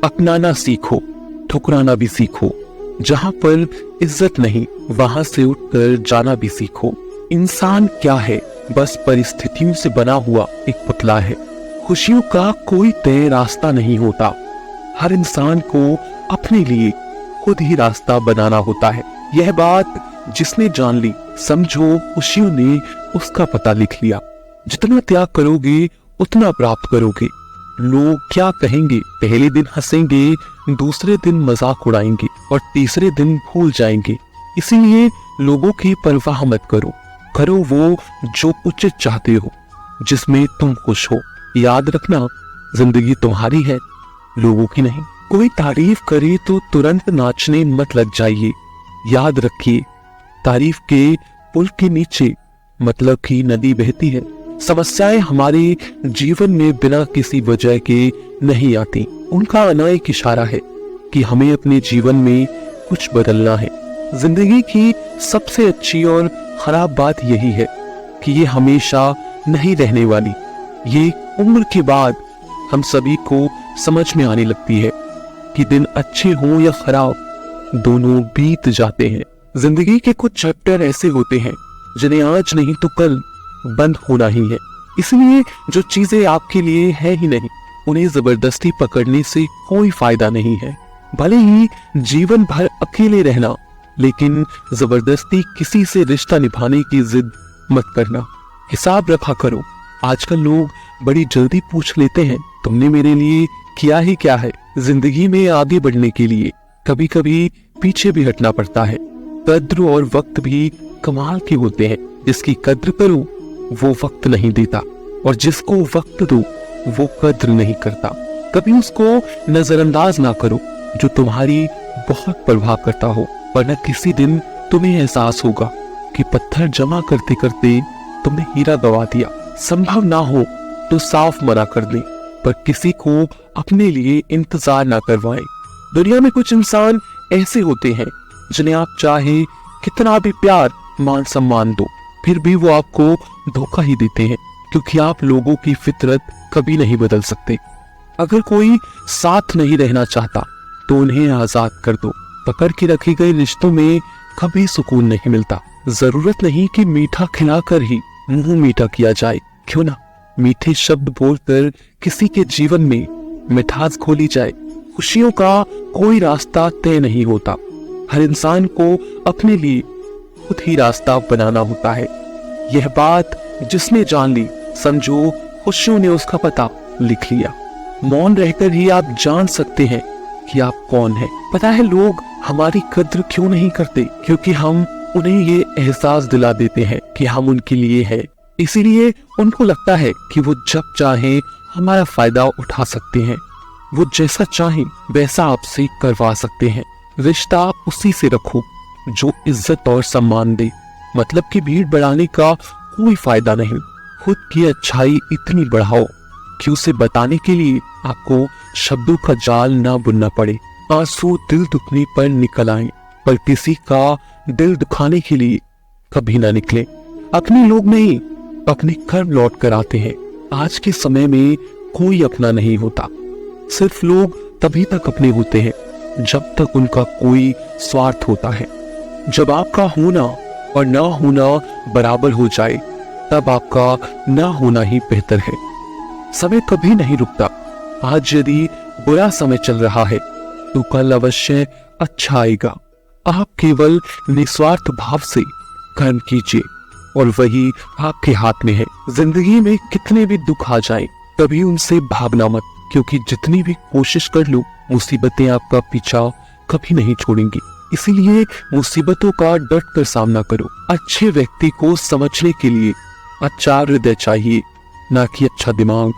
अपनाना सीखो, ठुकराना भी सीखो। जहां पर इज्जत नहीं वहां से उठकर जाना भी सीखो। इंसान क्या है? बस परिस्थितियों से बना हुआ एक पुतला है। खुशियों का कोई तय रास्ता नहीं होता। हर इंसान को अपने लिए खुद ही रास्ता बनाना होता है। यह बात जिसने जान ली, समझो खुशियों ने उसका पता लिख लिया। जितना त्याग करोगे उतना प्राप्त करोगे। लोग क्या कहेंगे? पहले दिन हंसेंगे, दूसरे दिन मजाक उड़ाएंगे और तीसरे दिन भूल जाएंगे। इसीलिए लोगों की परवाह मत करो। करो वो जो उचित चाहते हो, जिसमें तुम खुश हो। याद रखना, जिंदगी तुम्हारी है, लोगों की नहीं। कोई तारीफ करे तो तुरंत नाचने मत लग जाइए। याद रखिए, तारीफ के पुल के नीचे मतलब की नदी बहती है। समस्याएं हमारे जीवन में बिना किसी वजह के नहीं आती। उनका आना एक इशारा है कि हमें अपने जीवन में कुछ बदलना है। जिंदगी की सबसे अच्छी और खराब बात यही है कि ये हमेशा नहीं रहने वाली। ये उम्र के बाद हम सभी को समझ में आने लगती है कि दिन अच्छे हों या खराब, दोनों बीत जाते हैं। जिंदगी के कुछ चैप्टर ऐसे होते हैं जिन्हें आज नहीं तो कल बंद होना ही है। इसलिए जो चीजें आपके लिए है ही नहीं, उन्हें जबरदस्ती पकड़ने से कोई फायदा नहीं है। भले ही जीवन भर अकेले रहना, लेकिन जबरदस्ती किसी से रिश्ता निभाने की जिद मत करना। हिसाब रखा करो। आजकल लोग बड़ी जल्दी पूछ लेते हैं, तुमने मेरे लिए किया ही क्या है? जिंदगी में आगे बढ़ने के लिए कभी कभी पीछे भी हटना पड़ता है। कद्र और वक्त भी कमाल के होते हैं। जिसकी कद्र करो वो वक्त नहीं देता, और जिसको वक्त दो वो कद्र नहीं करता। कभी उसको नजरअंदाज ना करो जो तुम्हारी बहुत परवाह करता हो, वरना किसी दिन तुम्हें एहसास होगा कि पत्थर जमा करते करते तुमने हीरा गवा दिया। संभव ना हो तो साफ मना कर दे, पर किसी को अपने लिए इंतजार ना करवाएं। दुनिया में कुछ इंसान ऐसे होते हैं जिन्हें आप चाहे कितना भी प्यार मान सम्मान दो, फिर भी वो आपको धोखा ही देते हैं, क्योंकि आप लोगों की फितरत कभी नहीं बदल सकते। अगर कोई साथ नहीं रहना चाहता तो उन्हें आजाद कर दो। पकड़ के रखे गए रिश्तों में कभी सुकून नहीं मिलता। जरूरत नहीं कि मीठा खिलाकर ही मुंह मीठा किया जाए। क्यों ना मीठे शब्द बोलकर किसी के जीवन में मिठास घोली जाए। खुशियों का कोई रास्ता तय नहीं होता। हर इंसान को अपने लिए खुद ही रास्ता बनाना होता है। यह बात जिसने जान ली, समझो खुशियों ने उसका पता लिख लिया। मौन रहकर ही आप जान सकते हैं कि आप कौन हैं। पता है लोग हमारी कद्र क्यों नहीं करते? क्योंकि हम उन्हें ये एहसास दिला देते हैं कि हम उनके लिए हैं। इसीलिए उनको लगता है कि वो जब चाहे हमारा फायदा उठा सकते हैं। वो जैसा चाहे वैसा आपसे करवा सकते हैं। रिश्ता उसी से रखो जो इज्जत और सम्मान दे। मतलब की भीड़ बढ़ाने का कोई फायदा नहीं। खुद की अच्छाई इतनी बढ़ाओ कि उसे बताने के लिए आपको शब्दों का जाल ना बुनना पड़े। आंसू दिल दुखने पर निकल आए, पर किसी का दिल दुखाने के लिए कभी ना निकले। अपने लोग नहीं, अपने कर्म लौट कर आते हैं। आज के समय में कोई अपना नहीं होता। सिर्फ लोग तभी तक अपने होते हैं जब तक उनका कोई स्वार्थ होता है। जब आपका होना और ना होना बराबर हो जाए, तब आपका ना होना ही बेहतर है। समय कभी नहीं रुकता। आज यदि बुरा समय चल रहा है तो कल अवश्य अच्छा आएगा। आप केवल निस्वार्थ भाव से कर्म कीजिए और वही आपके हाथ में है। जिंदगी में कितने भी दुख आ जाएं, कभी उनसे भागना मत, क्योंकि जितनी भी कोशिश कर लो मुसीबतें आपका पीछा कभी नहीं छोड़ेंगी। इसीलिए मुसीबतों का डट कर सामना करो। अच्छे व्यक्ति को समझने के लिए अच्छा हृदय चाहिए, ना कि अच्छा दिमाग,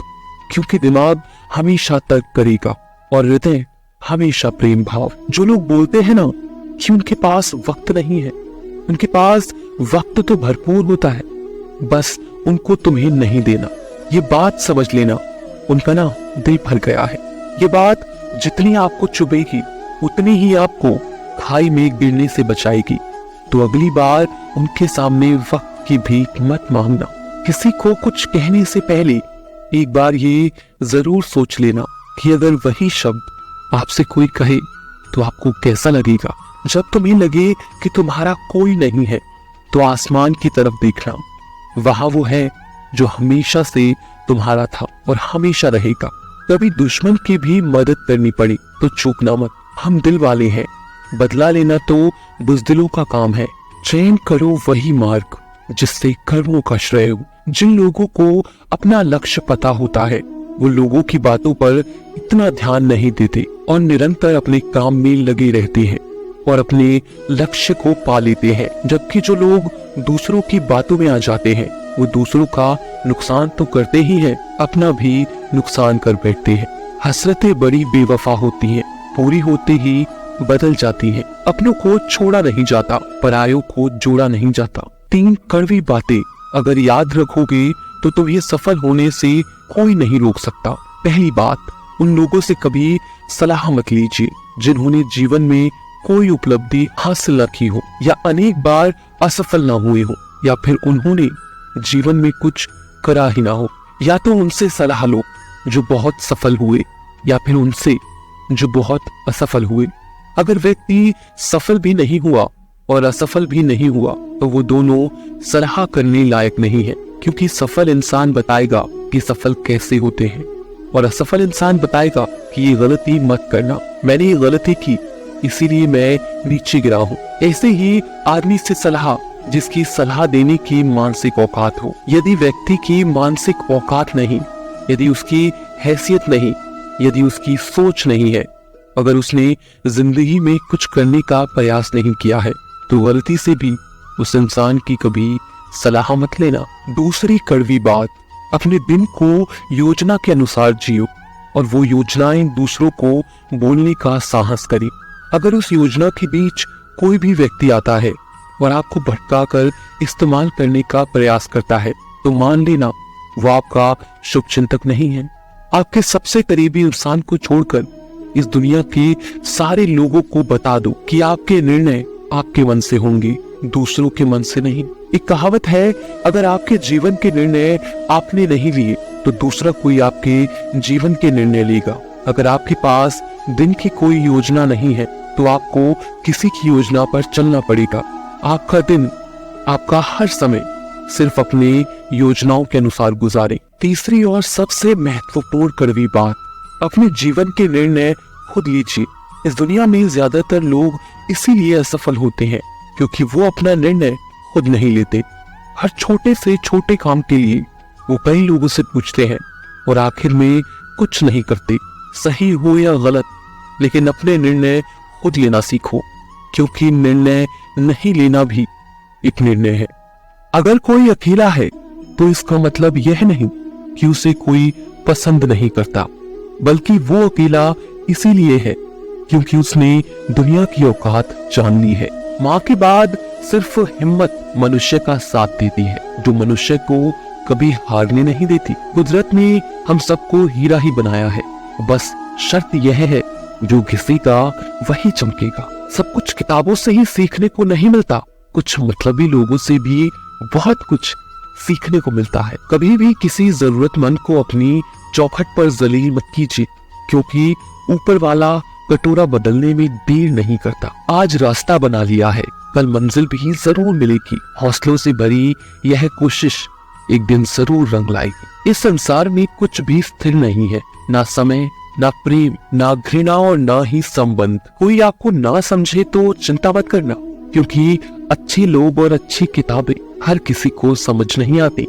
क्योंकि दिमाग हमेशा तर्क करेगा और हृदय हमेशा प्रेम भाव। जो लोग बोलते हैं ना कि उनके पास वक्त नहीं है, उनके पास वक्त तो भरपूर होता है, बस उनको तुम्हें नहीं देना। ये बात समझ लेना, उनका ना दिल भर गया है। ये बात जितनी आपको चुभेगी उतनी ही आपको खाई में गिरने से बचाएगी। तो अगली बार उनके सामने वक्त की भीख मत मांगना। किसी को कुछ कहने से पहले एक बार ये जरूर सोच लेना कि अगर वही शब्द आपसे कोई कहे तो आपको कैसा लगेगा? जब तुम्हें लगे कि तुम्हारा कोई नहीं है तो आसमान की तरफ देखना, वहां वो है जो हमेशा से तुम्हारा था और हमेशा रहेगा। कभी दुश्मन की भी मदद करनी पड़ी तो चूकना मत, हम दिल वाले हैं। बदला लेना तो बुज़दिलों का काम है। चयन करो वही मार्ग जिससे कर्मों का श्रेय हो। जिन लोगों को अपना लक्ष्य पता होता है वो लोगों की बातों पर इतना ध्यान नहीं देते और निरंतर अपने काम में लगे रहते हैं और अपने लक्ष्य को पा लेते हैं। जबकि जो लोग दूसरों की बातों में आ जाते हैं वो दूसरों का नुकसान तो करते ही हैं, अपना भी नुकसान कर बैठते हैं। हसरतें बड़ी बेवफा होती हैं, पूरी होते ही बदल जाती हैं। अपनों को छोड़ा नहीं जाता, परायों को जोड़ा नहीं जाता। 3 कड़वी बातें अगर याद रखोगे तो तुम्हें सफल होने से कोई नहीं रोक सकता। पहली बात, उन लोगों से कभी सलाह मत लीजिए जिन्होंने जीवन में कोई उपलब्धि हासिल न की हो या अनेक बार असफल न हुए हो या फिर उन्होंने जीवन में कुछ करा ही ना हो। या तो उनसे सलाह लो जो बहुत सफल हुए या फिर उनसे जो बहुत असफल हुए। अगर व्यक्ति सफल भी नहीं हुआ और असफल भी नहीं हुआ तो वो दोनों सलाह करने लायक नहीं है, क्योंकि सफल इंसान बताएगा कि सफल कैसे होते हैं और असफल इंसान बताएगा कि ये गलती मत करना, मैंने ये गलती की इसीलिए मैं नीचे गिरा हूँ। ऐसे ही आदमी से सलाह जिसकी सलाह देने की मानसिक औकात हो। यदि व्यक्ति की मानसिक औकात नहीं, यदि उसकी हैसियत नहीं, यदि उसकी सोच नहीं है, अगर उसने जिंदगी में कुछ करने का प्रयास नहीं किया है तो गलती से भी उस इंसान की कभी सलाह मत लेना। दूसरी कड़वी बात, अपने दिन को योजना के अनुसार जियो और वो योजनाएं दूसरों को बोलने का साहस करें। अगर उस योजना के बीच कोई भी व्यक्ति आता है और आपको भटकाकर इस्तेमाल करने का प्रयास करता है तो मान लेना वो आपका शुभचिंतक नहीं है। आपके सबसे करीबी इंसान को छोड़कर इस दुनिया के सारे लोगों को बता दो कि आपके निर्णय आपके मन से होंगे, दूसरों के मन से नहीं। एक कहावत है, अगर आपके जीवन के निर्णय आपने नहीं लिए तो दूसरा कोई आपके जीवन के निर्णय लेगा। अगर आपके पास दिन की कोई योजना नहीं है तो आपको किसी की योजना पर चलना पड़ेगा। आपका दिन, आपका हर समय सिर्फ अपने योजनाओं के अनुसार गुजारें। तीसरी और सबसे महत्वपूर्ण कड़वी बात, अपने जीवन के निर्णय खुद लीजिए। इस दुनिया में ज्यादातर लोग इसीलिए असफल होते हैं क्योंकि वो अपना निर्णय खुद नहीं लेते। हर छोटे से छोटे काम के लिए वो कई लोगों से पूछते हैं और आखिर में कुछ नहीं करते। सही हो या गलत, लेकिन अपने निर्णय खुद लेना सीखो, क्योंकि निर्णय नहीं लेना भी एक निर्णय है। अगर कोई अकेला है तो इसका मतलब यह नहीं कि उसे कोई पसंद नहीं करता, बल्कि वो अकेला इसीलिए है क्योंकि उसने दुनिया की औकात जान ली है। माँ के बाद सिर्फ हिम्मत मनुष्य का साथ देती है, जो मनुष्य को कभी हारने नहीं देती। कुदरत ने हम सबको हीरा ही बनाया है, बस शर्त यह है जो घिसेगा वही चमकेगा। सब कुछ किताबों से ही सीखने को नहीं मिलता, कुछ मतलबी लोगों से भी बहुत कुछ सीखने को मिलता है। कभी भी किसी जरूरतमंद को अपनी चौखट पर जलील मत कीजिए, क्योंकि ऊपर वाला कटोरा बदलने में देर नहीं करता। आज रास्ता बना लिया है, कल मंजिल भी जरूर मिलेगी। हौसलों से भरी यह कोशिश एक दिन जरूर रंग लाएगी। इस संसार में कुछ भी स्थिर नहीं है, ना समय, ना प्रेम, ना घृणा और ना ही संबंध। कोई आपको ना समझे तो चिंता मत करना, क्योंकि अच्छे लोग और अच्छी किताबें हर किसी को समझ नहीं आती।